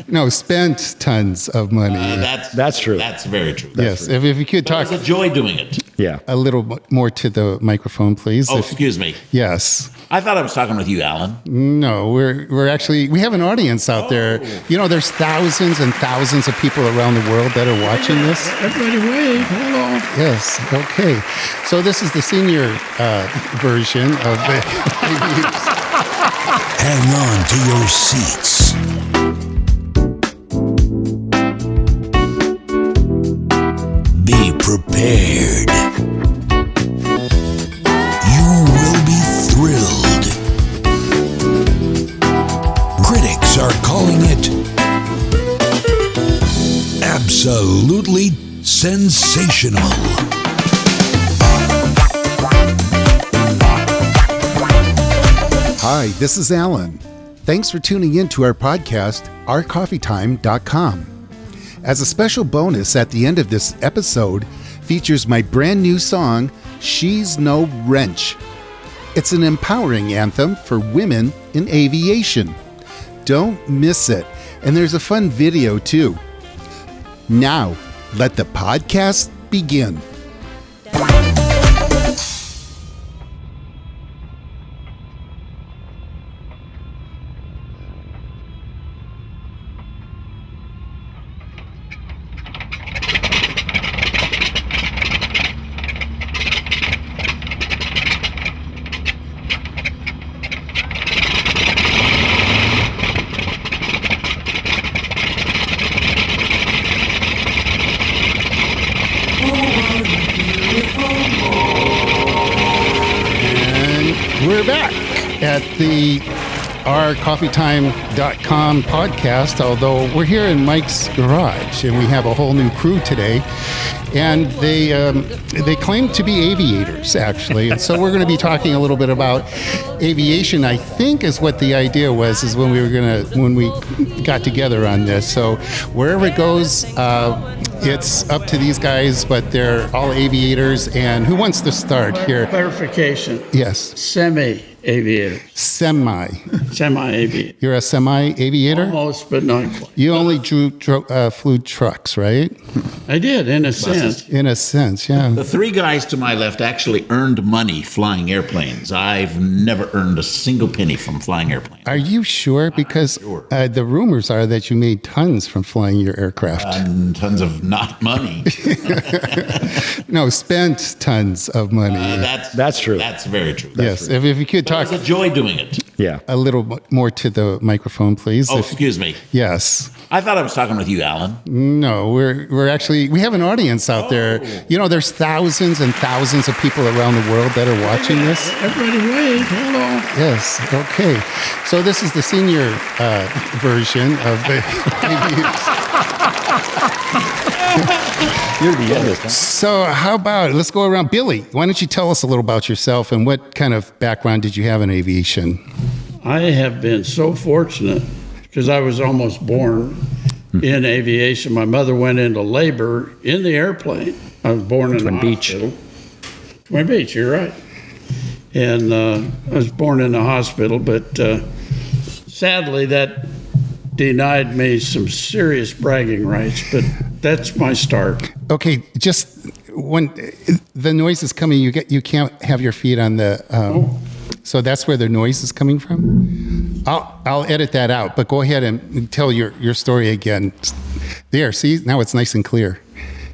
No, spent tons of money. That's true. That's very true. Yes, if you could talk It was a joy doing it. Yeah. a little more to the microphone, please. Oh, excuse me. Yes. I thought I was talking with you, Alan. No, we're actually, we have an audience out there. You know, there's thousands and thousands of people around the world that are watching this. Everybody wave. Hello. Yes. Okay. So this is the senior version of the. Hang on to your seats. Be prepared. You will be thrilled. Critics are calling it absolutely sensational. Hi, this is Alan. Thanks for tuning in to our podcast, ourcoffeetime.com. As a special bonus at the end of this episode features my brand new song, She's No Wrench. It's an empowering anthem for women in aviation. Don't miss it. And there's a fun video too. Now, let the podcast begin. We're back at the ourcoffeetime.com podcast, although we're here in Mike's garage and we have a whole new crew today. And they claim to be aviators, actually. And so we're going to be talking a little bit about aviation, I think is what the idea was, is when we got together on this. So wherever it goes, it's up to these guys, but they're all aviators. And who wants to start here? Clarification. Yes. Semi-aviator. Semi-aviator. You're a semi-aviator? Almost, but not quite. You only flew trucks, right? I did, in a sense. In a sense, yeah. The three guys to my left actually earned money flying airplanes. I've never earned a single penny from flying airplanes. Are you sure? Because the rumors are that you made tons from flying your aircraft. Tons of not money. No, spent tons of money. That's true. That's very true. Yes, if you could talk It was a joy doing it. Yeah. a little more to the microphone, please. Oh, excuse me. Yes. I thought I was talking with you, Alan. No, we're actually, we have an audience out there. You know, there's thousands and thousands of people around the world that are watching this. Everybody wave. Hello. Yes. Okay. So this is the senior version of the. You're the youngest, huh? So how about, let's go around. Billy, why don't you tell us a little about yourself and what kind of background did you have in aviation? I have been so fortunate because I was almost born in aviation. My mother went into labor in the airplane. I was born in Twin the Beach. hospital. Twin Beach, you're right. And I was born in the hospital, but sadly that denied me some serious bragging rights, but that's my start. Okay, just when the noise is coming, you can't have your feet on the. So that's where the noise is coming from. I'll edit that out, but go ahead and tell your story again. There, see, now it's nice and clear.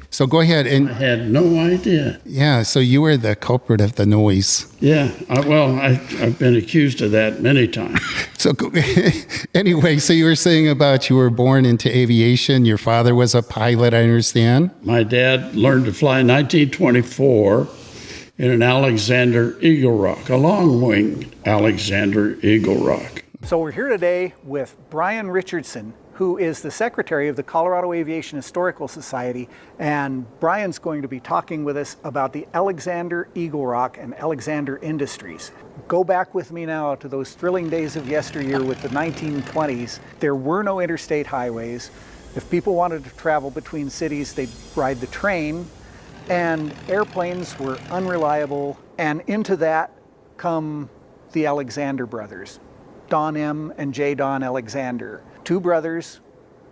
So go ahead and. I had no idea. Yeah, so you were the culprit of the noise. Yeah, I've been accused of that many times. So anyway, so you were saying about you were born into aviation. Your father was a pilot, I understand. My dad learned to fly in 1924 in an Alexander Eaglerock, a long-winged Alexander Eaglerock. So we're here today with Brian Richardson, who is the secretary of the Colorado Aviation Historical Society, and Brian's going to be talking with us about the Alexander Eaglerock and Alexander Industries. Go back with me now to those thrilling days of yesteryear with the 1920s. There were no interstate highways. If people wanted to travel between cities, they'd ride the train, and airplanes were unreliable, and into that come the Alexander brothers. Don M. and J. Don Alexander, two brothers,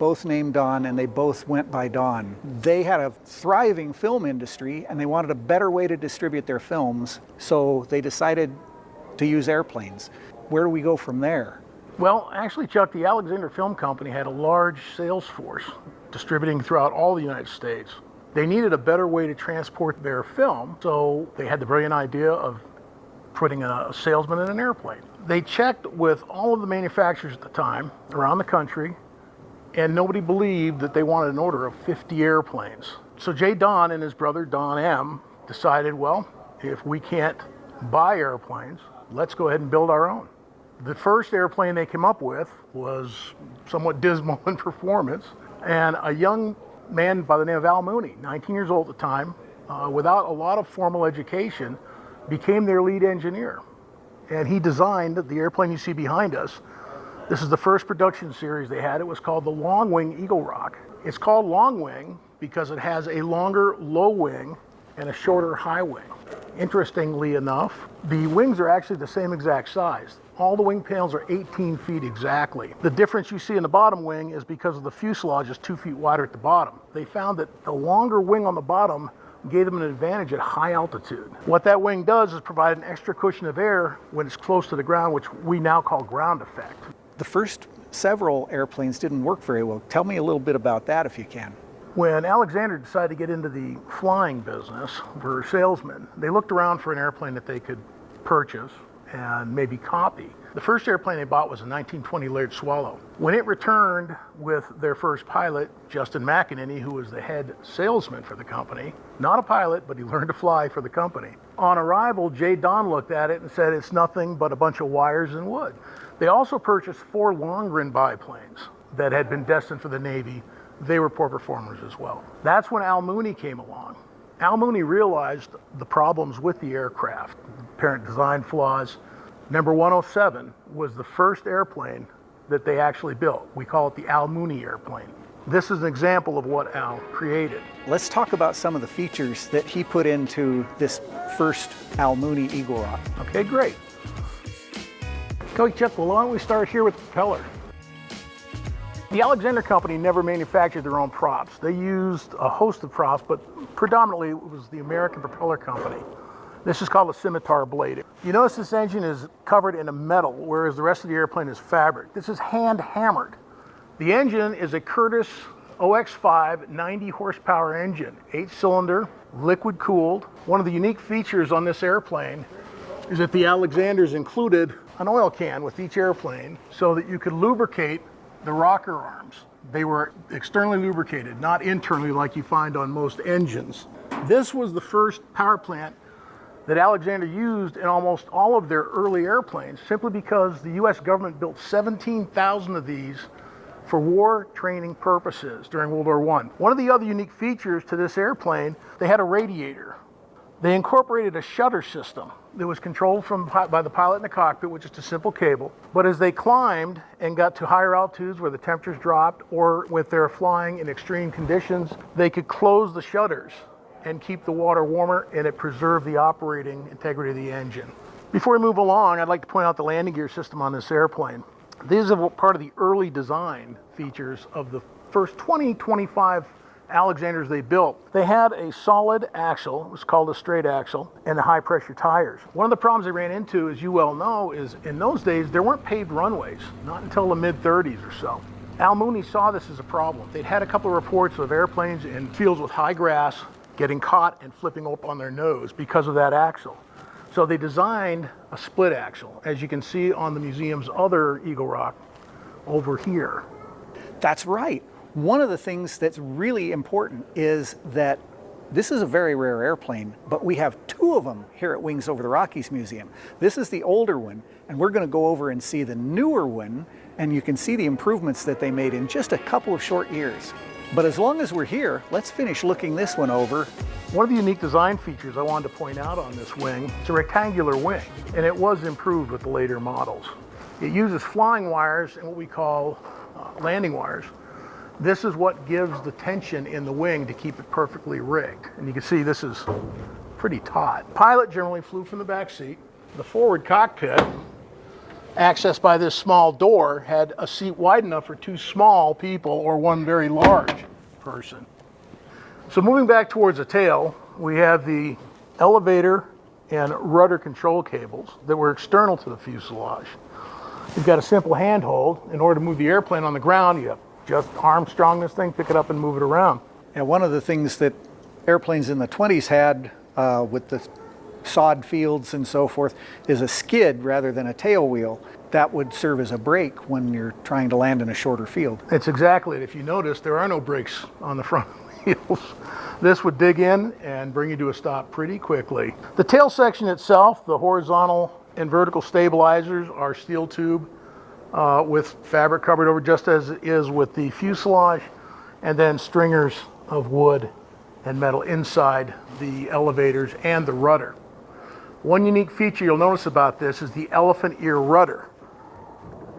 both named Don, and they both went by Don. They had a thriving film industry, and they wanted a better way to distribute their films, so they decided to use airplanes. Where do we go from there? Well, actually, Chuck, the Alexander Film Company had a large sales force distributing throughout all the United States. They needed a better way to transport their film, so they had the brilliant idea of putting a salesman in an airplane. They checked with all of the manufacturers at the time around the country, and nobody believed that they wanted an order of 50 airplanes. So J. Don and his brother Don M. decided, well, if we can't buy airplanes, let's go ahead and build our own. The first airplane they came up with was somewhat dismal in performance, and a young man by the name of Al Mooney, 19 years old at the time, without a lot of formal education, became their lead engineer. And he designed the airplane you see behind us. This is the first production series they had. It was called the Long Wing Eaglerock. It's called Long Wing because it has a longer low wing and a shorter high wing. Interestingly enough, the wings are actually the same exact size. All the wing panels are 18 feet exactly. The difference you see in the bottom wing is because of the fuselage is 2 feet wider at the bottom. They found that the longer wing on the bottom gave them an advantage at high altitude. What that wing does is provide an extra cushion of air when it's close to the ground, which we now call ground effect. The first several airplanes didn't work very well. Tell me a little bit about that if you can. When Alexander decided to get into the flying business for salesmen, they looked around for an airplane that they could purchase and maybe copy. The first airplane they bought was a 1920 Laird Swallow. When it returned with their first pilot, Justin McEnany, who was the head salesman for the company, not a pilot, but he learned to fly for the company. On arrival, J. Don looked at it and said, it's nothing but a bunch of wires and wood. They also purchased 4 Longren biplanes that had been destined for the Navy. They were poor performers as well. That's when Al Mooney came along. Al Mooney realized the problems with the aircraft, apparent design flaws. Number 107 was the first airplane that they actually built. We call it the Al Mooney airplane. This is an example of what Al created. Let's talk about some of the features that he put into this first Al Mooney Eaglerock. Okay, great. Okay, Chuck, well, why don't we start here with the propeller? The Alexander Company never manufactured their own props. They used a host of props, but predominantly it was the American Propeller Company. This is called a scimitar blade. You notice this engine is covered in a metal, whereas the rest of the airplane is fabric. This is hand hammered. The engine is a Curtiss OX5 90 horsepower engine, 8-cylinder, liquid cooled. One of the unique features on this airplane is that the Alexanders included an oil can with each airplane so that you could lubricate the rocker arms. They were externally lubricated, not internally like you find on most engines. This was the first power plant that Alexander used in almost all of their early airplanes, simply because the US government built 17,000 of these for war training purposes during World War I. One of the other unique features to this airplane, they had a radiator. They incorporated a shutter system that was controlled by the pilot in the cockpit with just a simple cable. But as they climbed and got to higher altitudes where the temperatures dropped, or with their flying in extreme conditions, they could close the shutters and keep the water warmer, and it preserved the operating integrity of the engine. Before we move along, I'd like to point out the landing gear system on this airplane. These are part of the early design features of the first 20-25 Alexanders they built. They had a solid axle, it was called a straight axle, and high pressure tires. One of the problems they ran into, as you well know, is in those days there weren't paved runways, not until the mid-30s or so. Al Mooney saw this as a problem. They'd had a couple of reports of airplanes in fields with high grass getting caught and flipping up on their nose because of that axle. So they designed a split axle, as you can see on the museum's other Eaglerock over here. That's right. One of the things that's really important is that this is a very rare airplane, but we have 2 of them here at Wings Over the Rockies Museum. This is the older one, and we're going to go over and see the newer one, and you can see the improvements that they made in just a couple of short years. But as long as we're here, let's finish looking this one over. One of the unique design features I wanted to point out on this wing, it's a rectangular wing, and it was improved with the later models. It uses flying wires and what we call landing wires. This is what gives the tension in the wing to keep it perfectly rigged. And you can see this is pretty taut. Pilot generally flew from the back seat. The forward cockpit accessed by this small door, had a seat wide enough for 2 small people or 1 very large person. So moving back towards the tail, we have the elevator and rudder control cables that were external to the fuselage. You've got a simple handhold. In order to move the airplane on the ground, you just Armstrong this thing, pick it up and move it around. And one of the things that airplanes in the 20s had with the sod fields and so forth is a skid rather than a tail wheel that would serve as a brake when you're trying to land in a shorter field. It's exactly it. If you notice, there are no brakes on the front wheels. This would dig in and bring you to a stop pretty quickly. The tail section itself, the horizontal and vertical stabilizers are steel tube with fabric covered over, just as it is with the fuselage, and then stringers of wood and metal inside the elevators and the rudder. One unique feature you'll notice about this is the elephant ear rudder.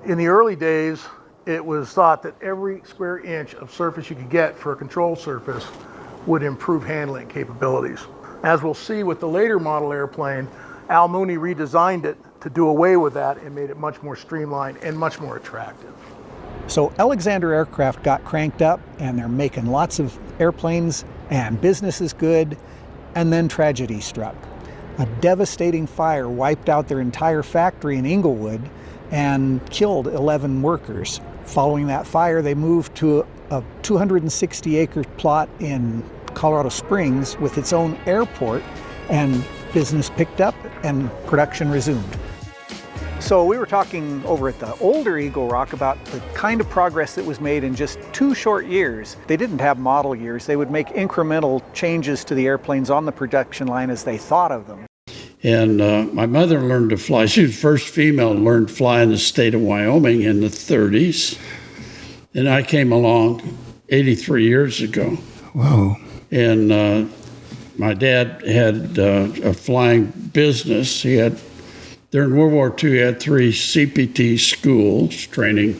In the early days, it was thought that every square inch of surface you could get for a control surface would improve handling capabilities. As we'll see with the later model airplane, Al Mooney redesigned it to do away with that and made it much more streamlined and much more attractive. So Alexander Aircraft got cranked up and they're making lots of airplanes and business is good, and then tragedy struck. A devastating fire wiped out their entire factory in Inglewood and killed 11 workers. Following that fire, they moved to a 260-acre plot in Colorado Springs with its own airport, and business picked up and production resumed. So we were talking over at the older Eaglerock about the kind of progress that was made in just 2 short years. They didn't have model years. They would make incremental changes to the airplanes on the production line as they thought of them. And my mother learned to fly. She was the first female to learn to fly in the state of Wyoming in the 30s. And I came along 83 years ago. Whoa. And my dad had a flying business. He had, during World War II, he had 3 CPT schools training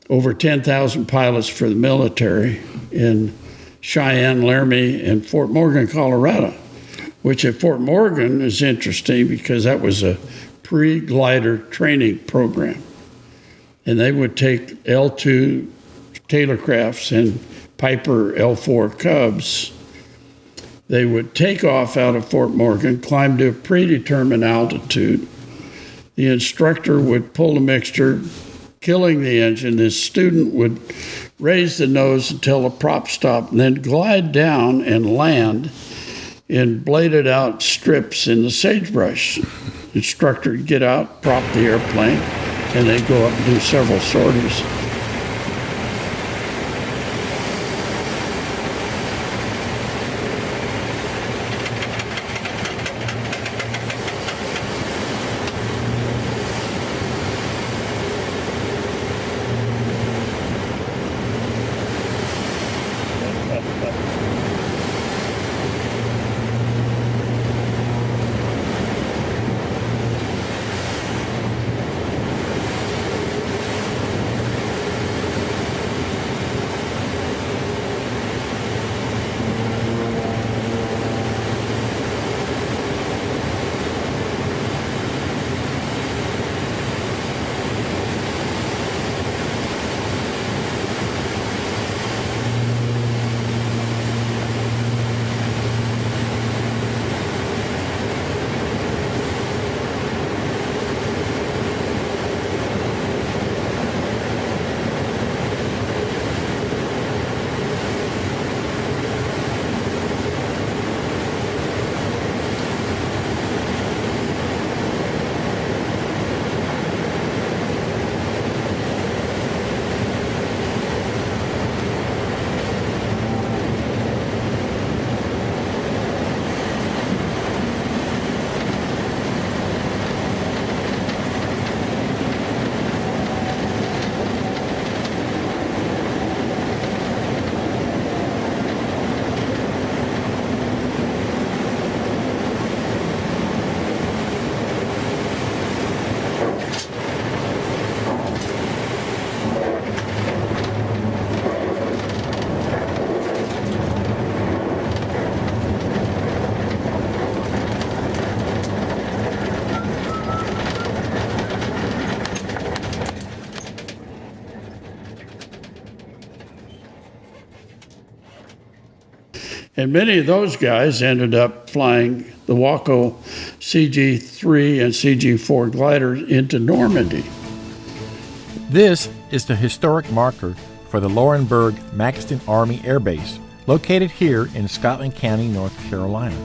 over 10,000 pilots for the military in Cheyenne, Laramie, and Fort Morgan, Colorado, which at Fort Morgan is interesting because that was a pre-glider training program. And they would take L2 Taylorcrafts and Piper L4 Cubs. They would take off out of Fort Morgan, climb to a predetermined altitude. The instructor would pull the mixture, killing the engine. The student would raise the nose until the prop stopped, and then glide down and land in bladed out strips in the sagebrush. The instructor would get out, prop the airplane, and they'd go up and do several sorties. And many of those guys ended up flying the Waco CG-3 and CG-4 gliders into Normandy. This is the historic marker for the Laurinburg-Maxton Army Air Base, located here in Scotland County, North Carolina.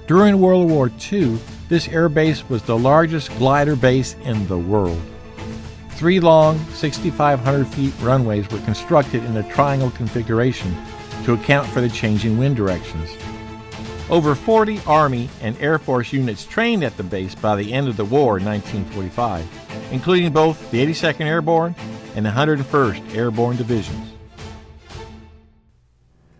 During World War II, this air base was the largest glider base in the world. 3 long, 6,500 feet runways were constructed in a triangle configuration to account for the changing wind directions. Over 40 Army and Air Force units trained at the base by the end of the war in 1945, including both the 82nd Airborne and the 101st Airborne Divisions.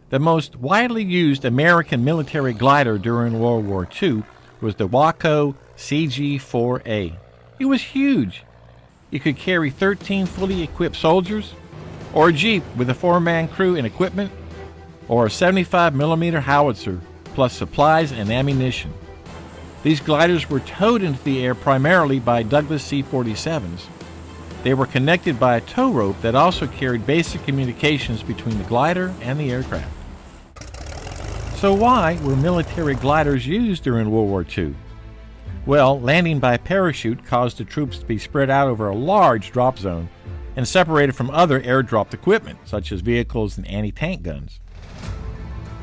The most widely used American military glider during World War II was the Waco CG-4A. It was huge. It could carry 13 fully equipped soldiers, or a Jeep with a 4-man crew and equipment, or a 75mm howitzer, plus supplies and ammunition. These gliders were towed into the air primarily by Douglas C-47s. They were connected by a tow rope that also carried basic communications between the glider and the aircraft. So why were military gliders used during World War II? Well, landing by parachute caused the troops to be spread out over a large drop zone and separated from other air-dropped equipment, such as vehicles and anti-tank guns.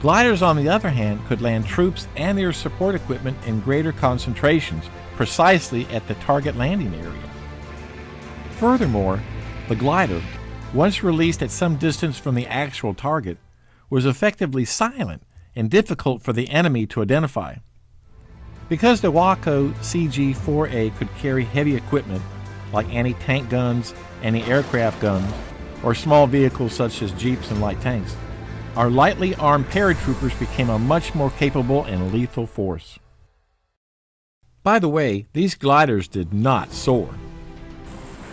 Gliders, on the other hand, could land troops and their support equipment in greater concentrations, precisely at the target landing area. Furthermore, the glider, once released at some distance from the actual target, was effectively silent and difficult for the enemy to identify. Because the Waco CG-4A could carry heavy equipment like anti-tank guns, anti-aircraft guns, or small vehicles such as jeeps and light tanks, our lightly armed paratroopers became a much more capable and lethal force. By the way, these gliders did not soar.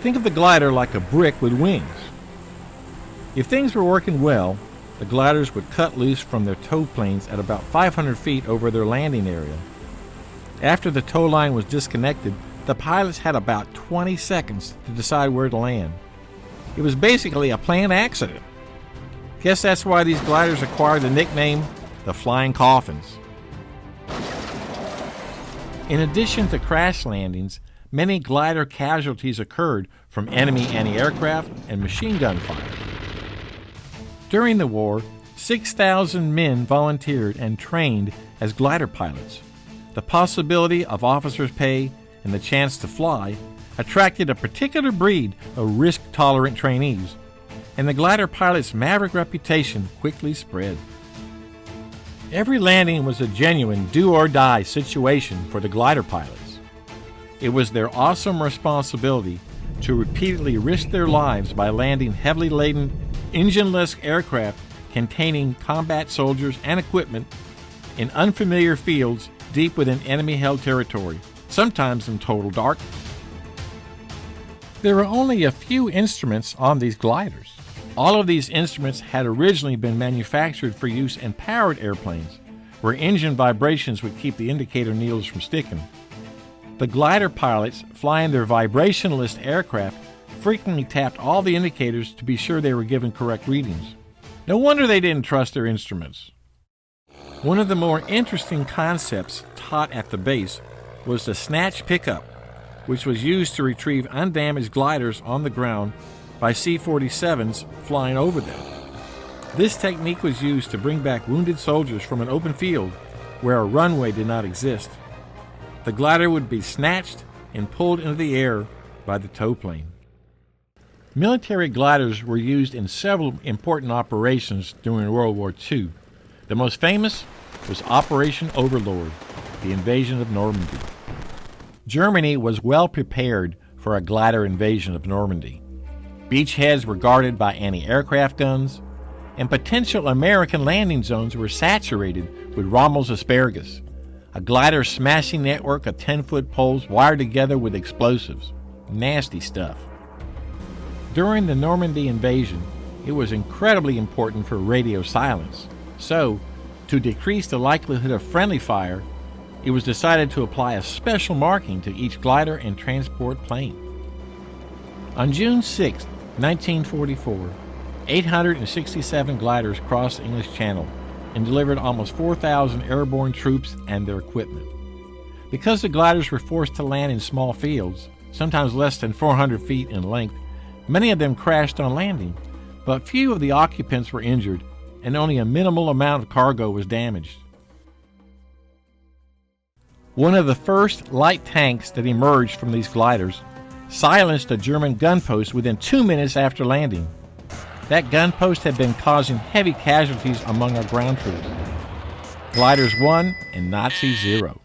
Think of the glider like a brick with wings. If things were working well, the gliders would cut loose from their tow planes at about 500 feet over their landing area. After the tow line was disconnected, the pilots had about 20 seconds to decide where to land. It was basically a planned accident. Guess that's why these gliders acquired the nickname the Flying Coffins. In addition to crash landings, many glider casualties occurred from enemy anti-aircraft and machine gun fire. During the war, 6,000 men volunteered and trained as glider pilots. The possibility of officers' pay and the chance to fly attracted a particular breed of risk-tolerant trainees, and the glider pilot's maverick reputation quickly spread. Every landing was a genuine do-or-die situation for the glider pilots. It was their awesome responsibility to repeatedly risk their lives by landing heavily laden, engine-less aircraft containing combat soldiers and equipment in unfamiliar fields deep within enemy-held territory, sometimes in total darkness. There were only a few instruments on these gliders. All of these instruments had originally been manufactured for use in powered airplanes, where engine vibrations would keep the indicator needles from sticking. The glider pilots flying their vibrationless aircraft frequently tapped all the indicators to be sure they were given correct readings. No wonder they didn't trust their instruments. One of the more interesting concepts taught at the base was the snatch pickup, which was used to retrieve undamaged gliders on the ground by C-47s flying over them. This technique was used to bring back wounded soldiers from an open field where a runway did not exist. The glider would be snatched and pulled into the air by the tow plane. Military gliders were used in several important operations during World War II. The most famous was Operation Overlord, the invasion of Normandy. Germany was well prepared for a glider invasion of Normandy. Beachheads were guarded by anti-aircraft guns, and potential American landing zones were saturated with Rommel's asparagus, a glider smashing network of 10-foot poles wired together with explosives. Nasty stuff. During the Normandy invasion, it was incredibly important for radio silence. So, to decrease the likelihood of friendly fire, it was decided to apply a special marking to each glider and transport plane. On June 6, 1944, 867 gliders crossed the English Channel, and delivered almost 4,000 airborne troops and their equipment. Because the gliders were forced to land in small fields, sometimes less than 400 feet in length, many of them crashed on landing, but few of the occupants were injured, and only a minimal amount of cargo was damaged. One of the first light tanks that emerged from these gliders silenced a German gun post within 2 minutes after landing. That gun post had been causing heavy casualties among our ground troops. Gliders 1 and Nazi 0.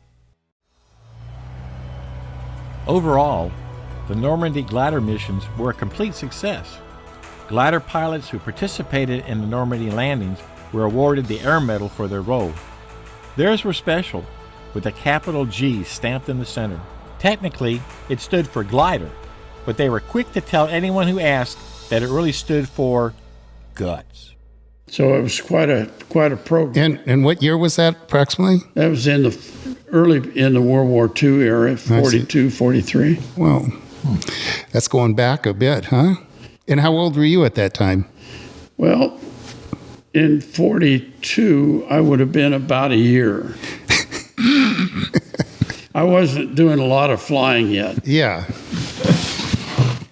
Overall, the Normandy glider missions were a complete success. Glider pilots who participated in the Normandy landings were awarded the Air Medal for their role. Theirs were special, with a capital G stamped in the center. Technically, it stood for glider, but they were quick to tell anyone who asked that it really stood for guts. So it was quite a program. And what year was that approximately? That was in the early in the World War II era, 42, 43. Well, that's going back a bit, huh? And how old were you at that time? Well, in 42, I would have been about a year. I wasn't doing a lot of flying yet. Yeah.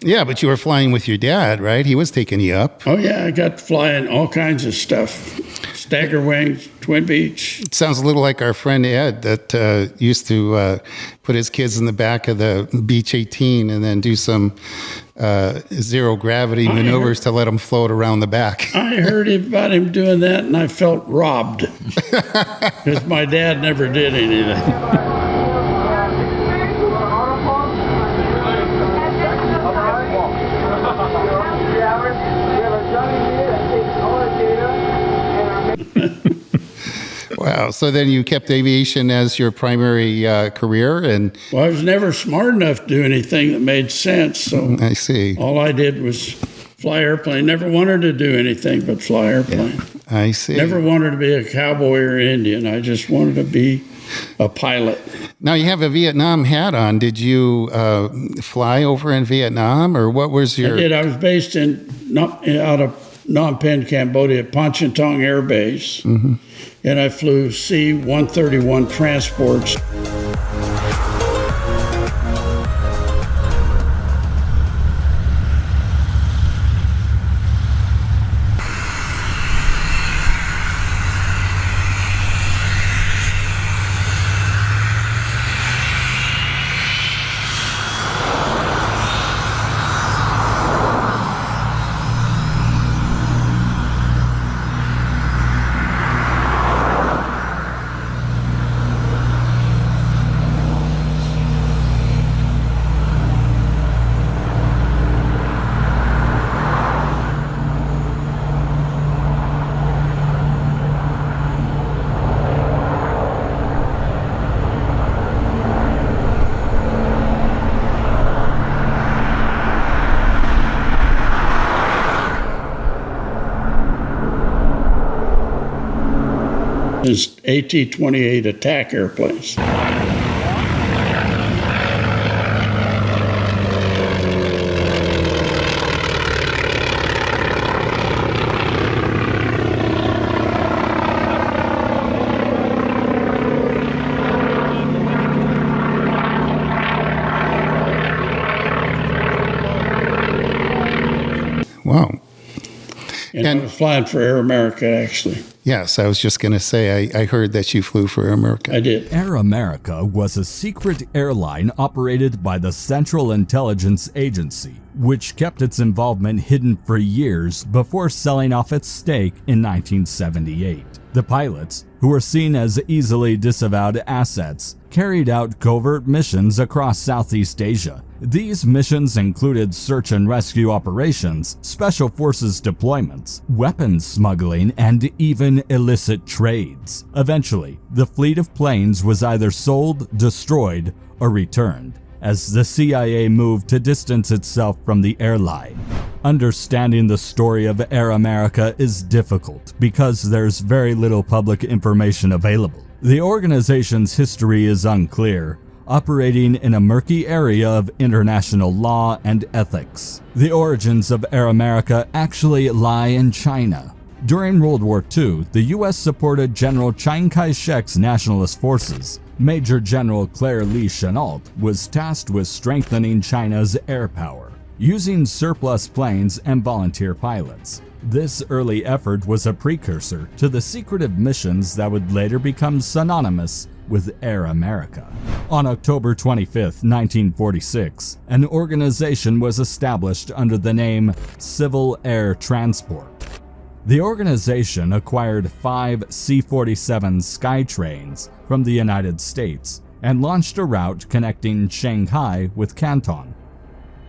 Yeah, but you were flying with your dad, right? He was taking you up. Oh, yeah, I got flying all kinds of stuff. Stagger wings, Twin Beach. It sounds a little like our friend Ed that used to put his kids in the back of the Beach 18 and then do some zero gravity maneuvers to let them float around the back. I heard about him doing that, and I felt robbed because my dad never did anything. Wow. So then you kept aviation as your primary career, and Well, I was never smart enough to do anything that made sense, so I see. all I did was fly airplane. Never wanted to do anything but fly airplane. I see. Never wanted to be a cowboy or Indian. I just wanted to be a pilot. Now you have a Vietnam hat on. Did you fly over in Vietnam, or what was your? I did. I was based out of Phnom Penh, Cambodia, at Ponchantong Air Base, and I flew C-131 transports. Is AT-28 attack airplanes. Wow. And I was flying for Air America, actually. Yes, I was just going to say, I heard that you flew for America. I did. Air America was a secret airline operated by the Central Intelligence Agency, which kept its involvement hidden for years before selling off its stake in 1978. The pilots, who were seen as easily disavowed assets, carried out covert missions across Southeast Asia. These missions included search and rescue operations, special forces deployments, weapons smuggling, and even illicit trades. Eventually, the fleet of planes was either sold, destroyed, or returned, as the CIA moved to distance itself from the airline. Understanding the story of Air America is difficult because there's very little public information available. The organization's history is unclear, operating in a murky area of international law and ethics. The origins of Air America actually lie in China. During World War II, the U.S. supported General Chiang Kai-shek's nationalist forces. Major General Claire Lee Chennault was tasked with strengthening China's air power, using surplus planes and volunteer pilots. This early effort was a precursor to the secretive missions that would later become synonymous with Air America. On October 25, 1946, an organization was established under the name Civil Air Transport. The organization acquired 5 C-47 Skytrains from the United States and launched a route connecting Shanghai with Canton.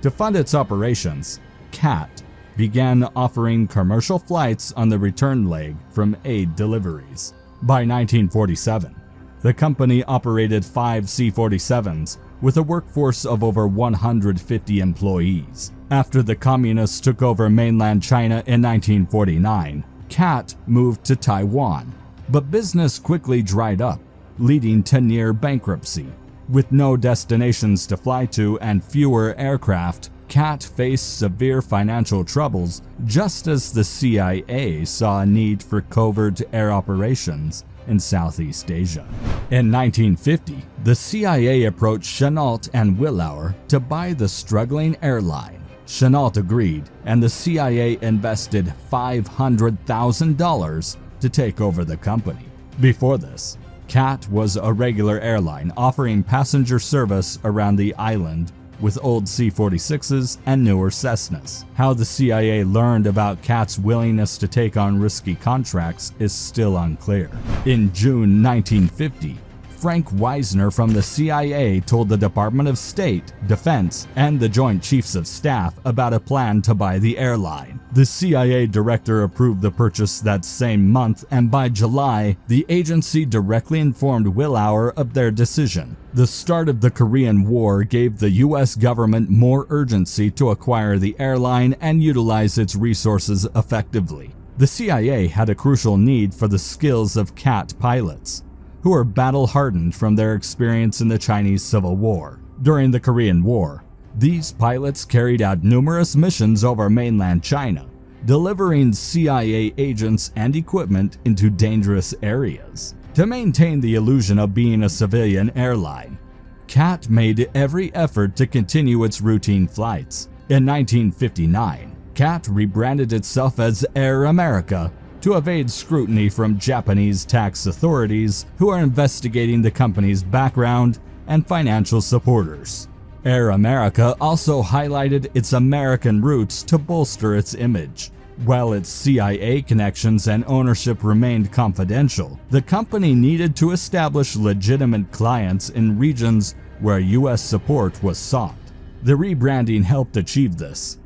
To fund its operations, CAT began offering commercial flights on the return leg from aid deliveries. By 1947, the company operated 5 C-47s with a workforce of over 150 employees. After the communists took over mainland China in 1949, CAT moved to Taiwan, but business quickly dried up, leading to near bankruptcy. With no destinations to fly to and fewer aircraft, CAT faced severe financial troubles just as the CIA saw a need for covert air operations in Southeast Asia. In 1950, the CIA approached Chennault and Willauer to buy the struggling airline. Chennault agreed, and the CIA invested $500,000 to take over the company. Before this, CAT was a regular airline offering passenger service around the island with old C-46s and newer Cessnas. How the CIA learned about CAT's willingness to take on risky contracts is still unclear. In June 1950, Frank Wisner from the CIA told the Department of State, Defense, and the Joint Chiefs of Staff about a plan to buy the airline. The CIA director approved the purchase that same month, and by July, the agency directly informed Willauer of their decision. The start of the Korean War gave the U.S. government more urgency to acquire the airline and utilize its resources effectively. The CIA had a crucial need for the skills of CAT pilots, who were battle-hardened from their experience in the Chinese Civil War. During the Korean War, these pilots carried out numerous missions over mainland China, delivering CIA agents and equipment into dangerous areas. To maintain the illusion of being a civilian airline, CAT made every effort to continue its routine flights. In 1959, CAT rebranded itself as Air America to evade scrutiny from Japanese tax authorities who are investigating the company's background and financial supporters. Air America also highlighted its American roots to bolster its image. While its CIA connections and ownership remained confidential, the company needed to establish legitimate clients in regions where U.S. support was sought. The rebranding helped achieve this.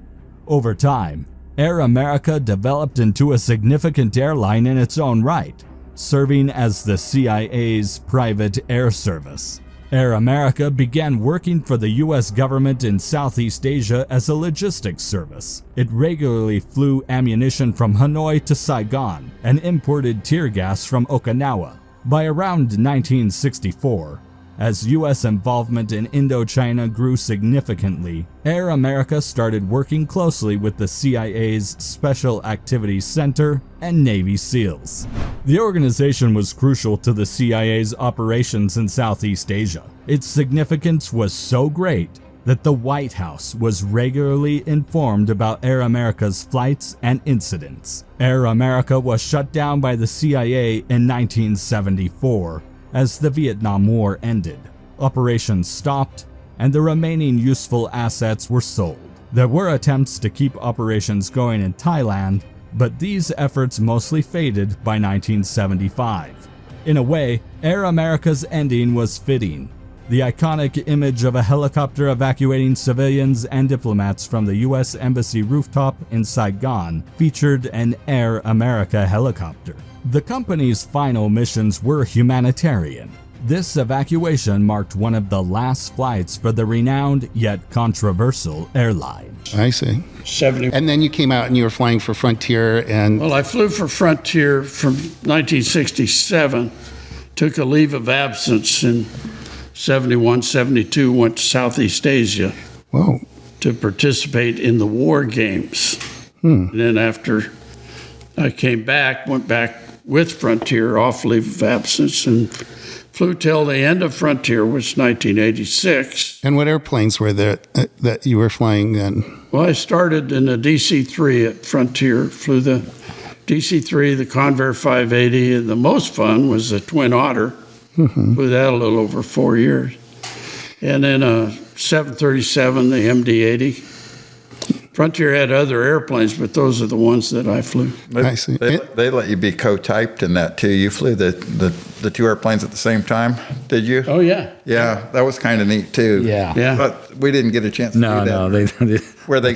Over time, Air America developed into a significant airline in its own right, serving as the CIA's private air service. Air America began working for the U.S. government in Southeast Asia as a logistics service. It regularly flew ammunition from Hanoi to Saigon and imported tear gas from Okinawa. By around 1964, as U.S. involvement in Indochina grew significantly, Air America started working closely with the CIA's Special Activities Center and Navy SEALs. The organization was crucial to the CIA's operations in Southeast Asia. Its significance was so great that the White House was regularly informed about Air America's flights and incidents. Air America was shut down by the CIA in 1974. As the Vietnam War ended, operations stopped and the remaining useful assets were sold. There were attempts to keep operations going in Thailand, but these efforts mostly faded by 1975. In a way, Air America's ending was fitting. The iconic image of a helicopter evacuating civilians and diplomats from the U.S. Embassy rooftop in Saigon featured an Air America helicopter. The company's final missions were humanitarian. This evacuation marked one of the last flights for the renowned yet controversial airline. I see. 70. And then you came out and you were flying for Frontier and... Well, I flew for Frontier from 1967, took a leave of absence in 71, 72, went to Southeast Asia. Whoa. To participate in the war games. And then after I came back, went back with Frontier off leave of absence, and flew till the end of Frontier, which was 1986. And what airplanes were there that you were flying then? Well, I started in the DC-3 at Frontier, flew the DC-3, the Convair 580, and the most fun was the Twin Otter. Flew that a little over 4 years. And then a 737, the MD-80. Frontier had other airplanes, but those are the ones that I flew. I see. They let you be co-typed in that too. You flew the two airplanes at the same time, did you? Oh, yeah. Yeah, that was kind of neat too. Yeah. Yeah. But we didn't get a chance to do that. No, they Where they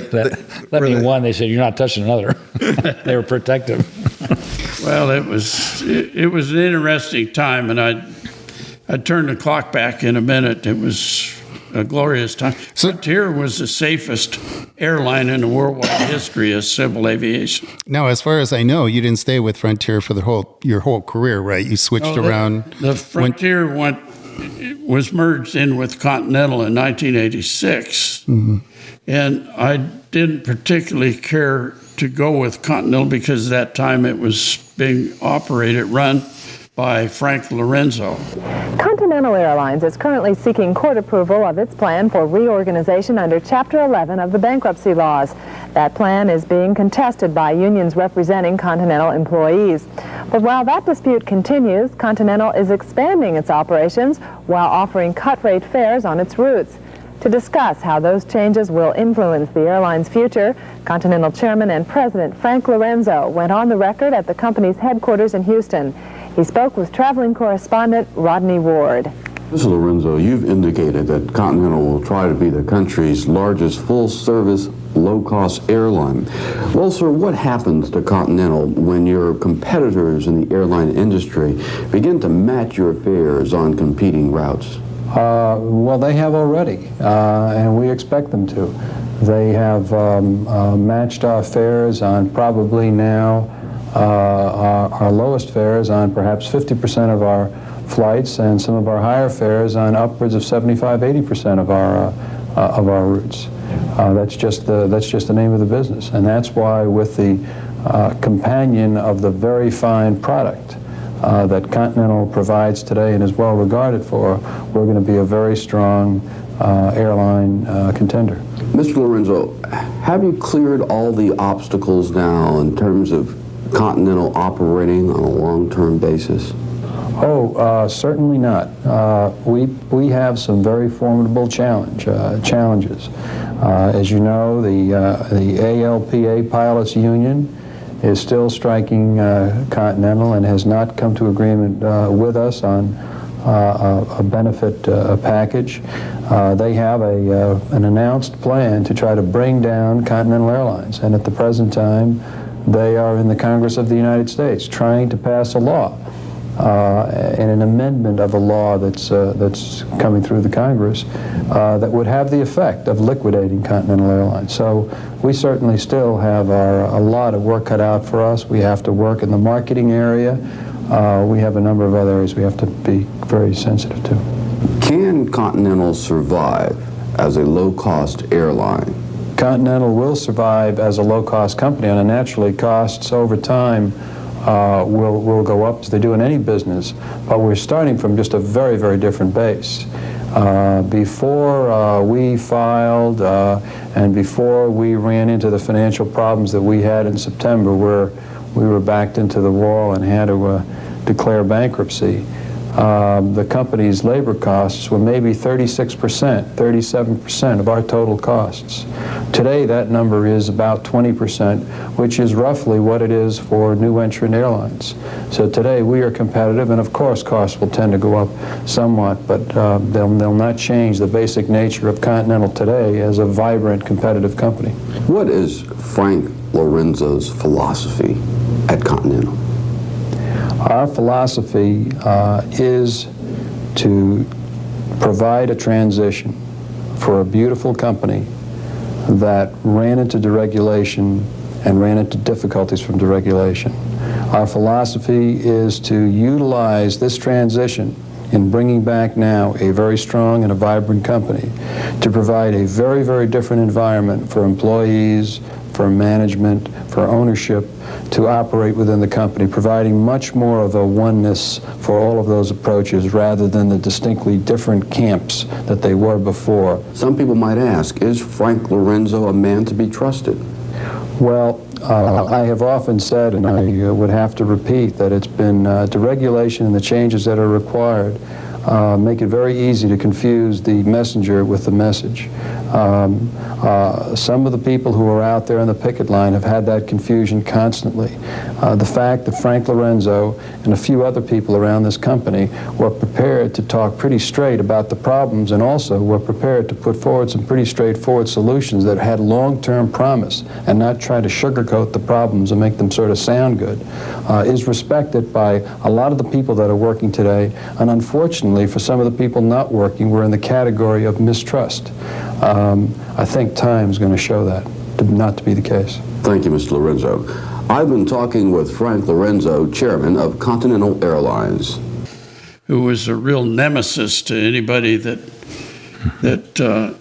let me one. They said you're not touching another. They were protective. Well, it was an interesting time, and I'd turn the clock back in a minute. It was a glorious time. Frontier was the safest airline in the worldwide history of civil aviation. Now, as far as I know, you didn't stay with Frontier for your whole career, right? You switched around. The Frontier was merged in with Continental in 1986, and I didn't particularly care to go with Continental because at that time it was being run by Frank Lorenzo. Continental Airlines is currently seeking court approval of its plan for reorganization under Chapter 11 of the bankruptcy laws. That plan is being contested by unions representing Continental employees. But while that dispute continues, Continental is expanding its operations while offering cut-rate fares on its routes. To discuss how those changes will influence the airline's future, Continental Chairman and President Frank Lorenzo went on the record at the company's headquarters in Houston. He spoke with traveling correspondent Rodney Ward. Mr. Lorenzo, you've indicated that Continental will try to be the country's largest full-service, low-cost airline. Well, sir, what happens to Continental when your competitors in the airline industry begin to match your fares on competing routes? Well, they have already, and we expect them to. They have matched our fares on probably now our lowest fares on perhaps 50% of our flights, and some of our higher fares on upwards of 75-80% of our routes. That's just the name of the business, and that's why, with the companion of the very fine product that Continental provides today and is well regarded for, we're going to be a very strong airline contender. Mr. Lorenzo, have you cleared all the obstacles now in terms of Continental operating on a long-term basis? Oh, certainly not. We have some very formidable challenges. As you know, the ALPA Pilots Union is still striking Continental and has not come to agreement with us on a benefit package. They have an announced plan to try to bring down Continental Airlines, and at the present time they are in the Congress of the United States trying to pass a law and an amendment of a law that's coming through the Congress that would have the effect of liquidating Continental Airlines. So we certainly still have a lot of work cut out for us. We have to work in the marketing area. We have a number of other areas we have to be very sensitive to. Can Continental survive as a low-cost airline? Continental will survive as a low-cost company, and naturally costs over time will go up as they do in any business, but we're starting from just a very, very different base. Before we filed and before we ran into the financial problems that we had in September, where we were backed into the wall and had to declare bankruptcy, the company's labor costs were maybe 36%, 37% of our total costs. Today, that number is about 20%, which is roughly what it is for new entrant airlines. So today, we are competitive, and of course, costs will tend to go up somewhat, but they'll not change the basic nature of Continental today as a vibrant, competitive company. What is Frank Lorenzo's philosophy at Continental? Our philosophy is to provide a transition for a beautiful company that ran into deregulation and ran into difficulties from deregulation. Our philosophy is to utilize this transition in bringing back now a very strong and a vibrant company to provide a very, very different environment for employees, for management, for ownership to operate within the company, providing much more of a oneness for all of those approaches rather than the distinctly different camps that they were before. Some people might ask, is Frank Lorenzo a man to be trusted? Well, I have often said, and I would have to repeat, that it's been deregulation and the changes that are required make it very easy to confuse the messenger with the message. Some of the people who are out there on the picket line have had that confusion constantly. The fact that Frank Lorenzo and a few other people around this company were prepared to talk pretty straight about the problems and also were prepared to put forward some pretty straightforward solutions that had long-term promise and not try to sugarcoat the problems and make them sort of sound good, is respected by a lot of the people that are working today. And unfortunately, for some of the people not working, we're in the category of mistrust. I think time's going to show that not to be the case. Thank you, Mr. Lorenzo. I've been talking with Frank Lorenzo, chairman of Continental Airlines, who was a real nemesis to anybody that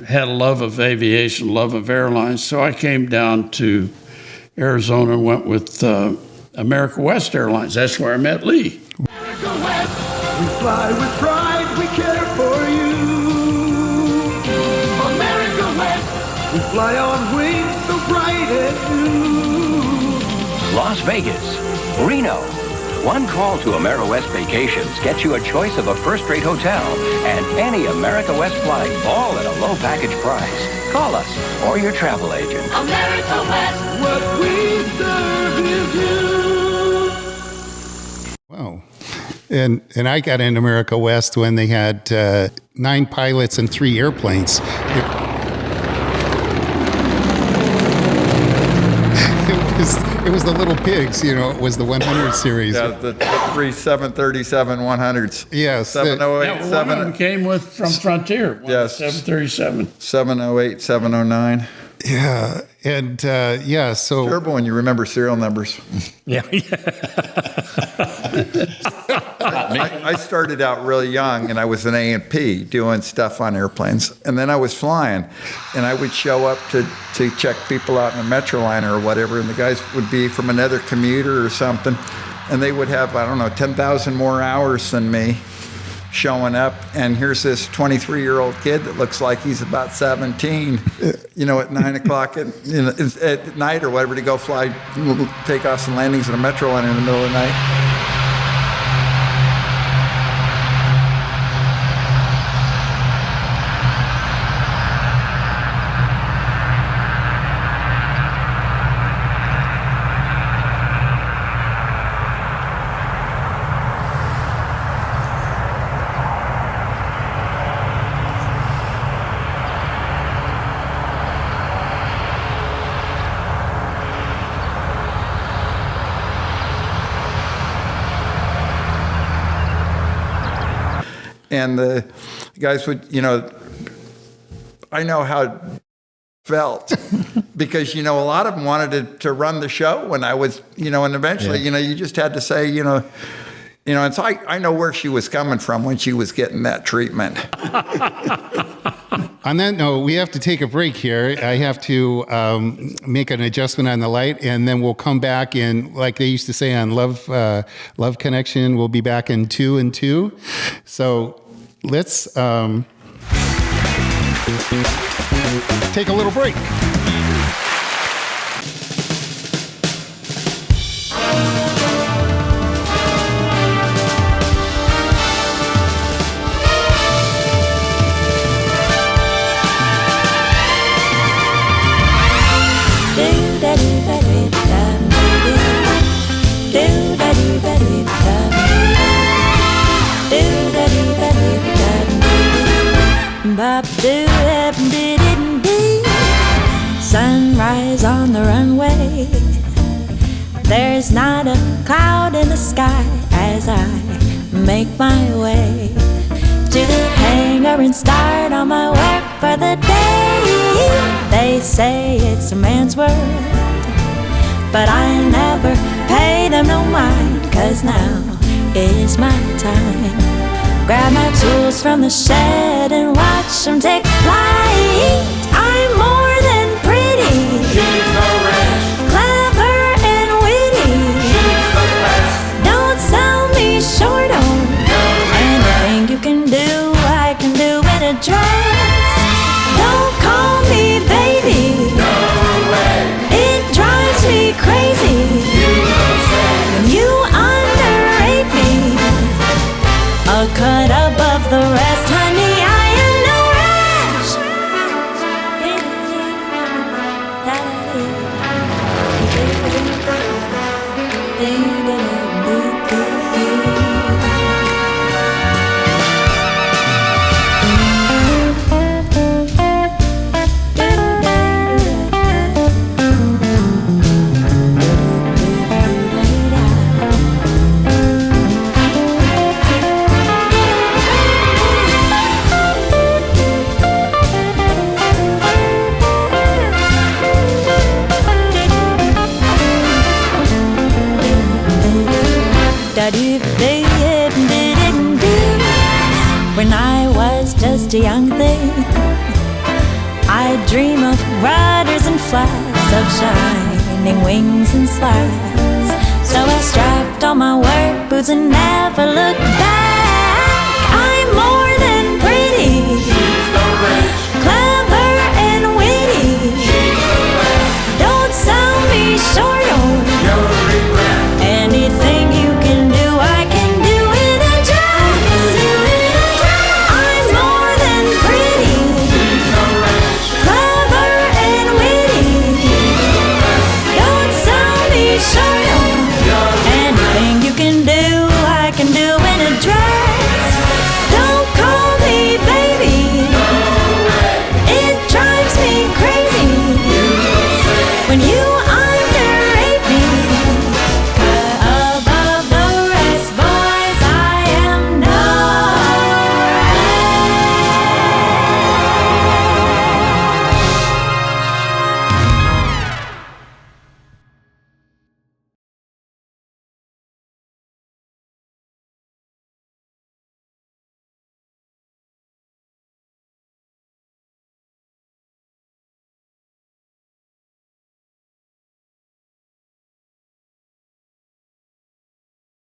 had a love of aviation, love of airlines. So I came down to Arizona and went with America West Airlines. That's where I met Lee. America West, we fly with pride, we care for you. America West, we fly on wings so bright and new. Las Vegas, Reno. One call to America West Vacations gets you a choice of a first-rate hotel and any America West flight, all at a low package price. Call us or your travel agent. America West, what we serve is you. Wow. And I got into America West when they had 9 pilots and 3 airplanes. It was the little pigs, you know, it was the 100 series. Yeah, the 3 737 100s. Yes. 708, Yeah, one of them came from Frontier. Yes. 737. 708, 709. Yeah, and yeah, so... Terrible when you remember serial numbers. Yeah. I started out really young, and I was an A&P doing stuff on airplanes. And then I was flying, and I would show up to check people out in a Metroliner or whatever, and the guys would be from another commuter or something, and they would have, I don't know, 10,000 more hours than me showing up, and here's this 23-year-old kid that looks like he's about 17, you know, at 9 o'clock at night or whatever to go fly takeoffs and landings in a Metroliner in the middle of the night. And the guys would, you know, I know how it felt because, you know, a lot of them wanted to run the show when I was, you know, and eventually, you know, you just had to say, you know, and so I know where she was coming from when she was getting that treatment. On that note, we have to take a break here. I have to make an adjustment on the light, and then we'll come back in, like they used to say on Love Connection, we'll be back in 2 and 2. So let's take a little break. Sunrise on the runway. There's not a cloud in the sky as I make my way to the hangar and start on my work for the day. They say it's a man's world, but I never pay them no mind, 'cause now is my time. Grab my tools from the shed and watch them take flight. I'm more than pretty. She's no red. When I was just a young thing, I dream of rudders and flags, of shining wings and slides. So I strapped on my work boots and never looked back.